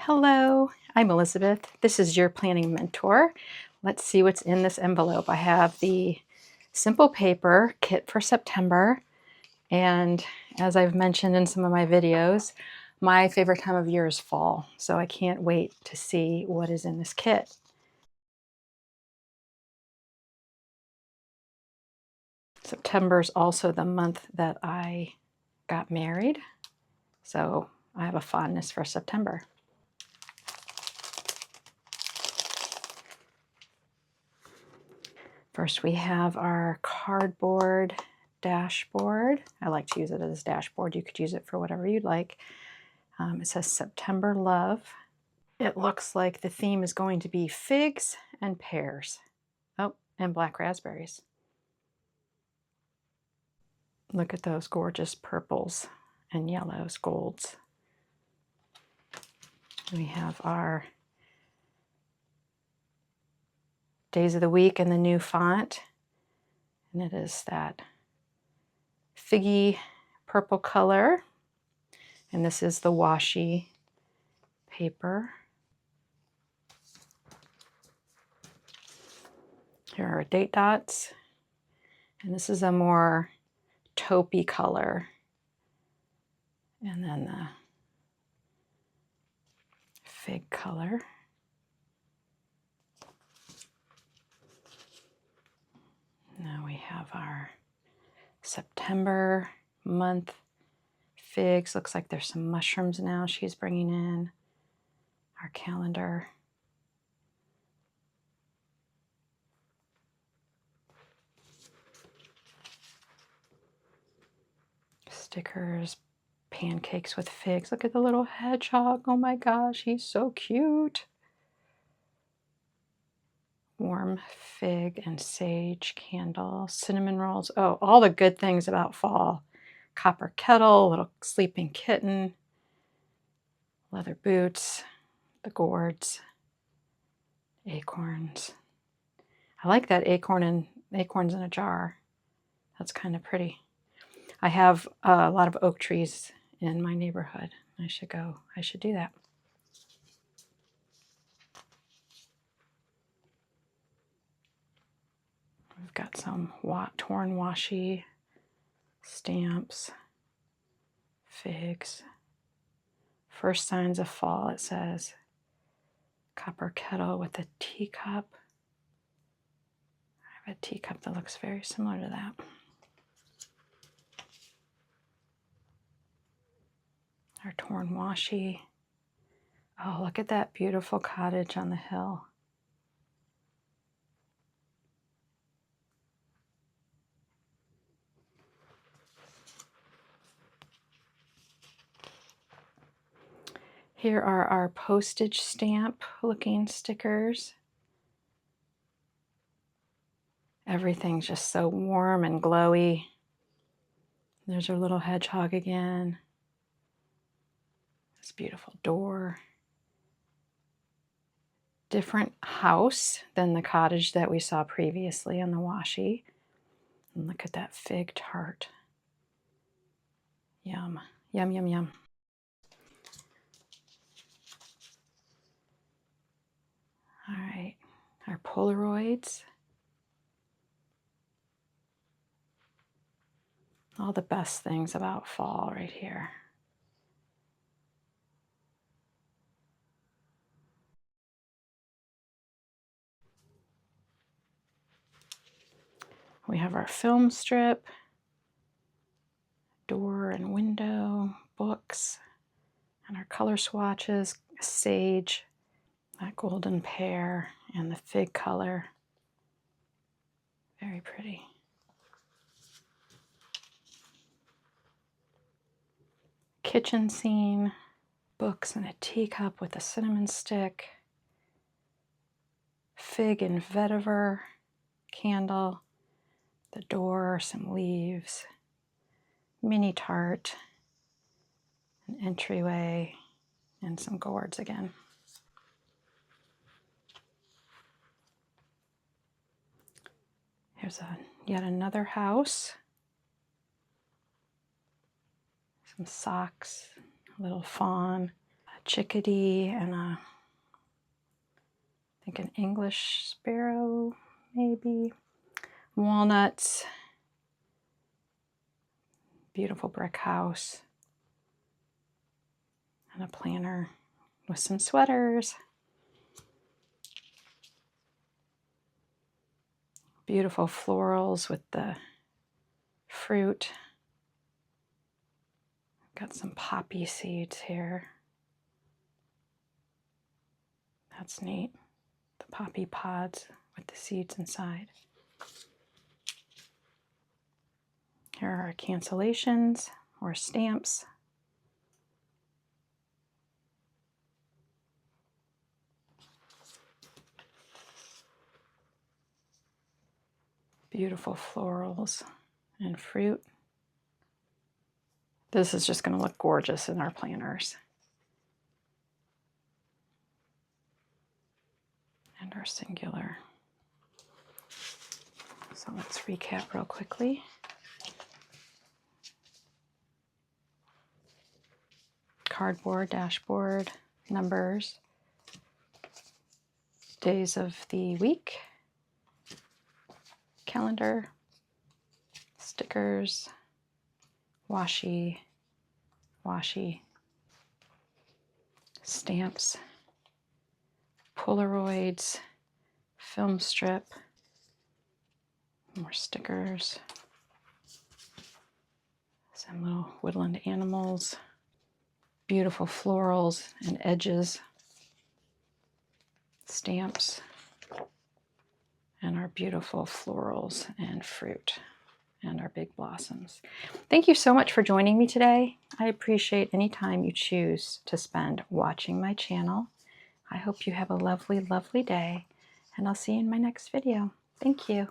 Hello, I'm Elizabeth. This is your planning mentor. Let's see what's in this envelope. I have the simple paper kit for September, and as I've mentioned in some of my videos, my favorite time of year is fall, so I can't wait to see what is in this kit. September is also the month that I got married, so I have a fondness for September. First, we have our cardboard dashboard. I like to use it as a dashboard. You could use it for whatever you'd like. It says September Love. It looks like the theme is going to be figs and pears. Oh, and black raspberries. Look at those gorgeous purples and yellows, golds. We have our days of the week in the new font, and it is that figgy purple color, and this is the washi paper. Here are date dots, and this is a more taupey color, and then the fig color. Now we have our September month figs. Looks like there's some mushrooms now she's bringing in. Our calendar. Stickers, pancakes with figs. Look at the little hedgehog. Oh my gosh, he's so cute. Warm fig and sage candle, cinnamon rolls. Oh, all the good things about fall. Copper kettle, little sleeping kitten, leather boots, the gourds, acorns. I like that acorns in a jar. That's kind of pretty. I have a lot of oak trees in my neighborhood. I should do that. We've got some torn washi, stamps, figs. First signs of fall, it says. Copper kettle with a teacup. I have a teacup that looks very similar to that. Our torn washi. Oh, look at that beautiful cottage on the hill. Here are our postage stamp looking stickers. Everything's just so warm and glowy. There's our little hedgehog again. This beautiful door. Different house than the cottage that we saw previously on the washi. And look at that fig tart. Yum, yum, yum, yum. All right, our Polaroids. All the best things about fall right here. We have our film strip, door and window, books, and our color swatches, sage, that golden pear, and the fig color. Very pretty. Kitchen scene, books and a teacup with a cinnamon stick, fig and vetiver candle, the door, some leaves, mini tart, an entryway, and some gourds again. Here's yet another house. Some socks, a little fawn, a chickadee and I think an English sparrow, maybe. Walnuts. Beautiful brick house. And a planner with some sweaters. Beautiful florals with the fruit. Got some poppy seeds here. That's neat. The poppy pods with the seeds inside. Here are our cancellations or stamps. Beautiful florals and fruit. This is just going to look gorgeous in our planners. And our singular. So let's recap real quickly. Cardboard, dashboard, numbers, days of the week, calendar, stickers, washi, stamps, Polaroids, film strip, more stickers, some little woodland animals, beautiful florals and edges, stamps, and our beautiful florals and fruit and our big blossoms. Thank you so much for joining me today. I appreciate any time you choose to spend watching my channel. I hope you have a lovely, lovely day, and I'll see you in my next video. Thank you.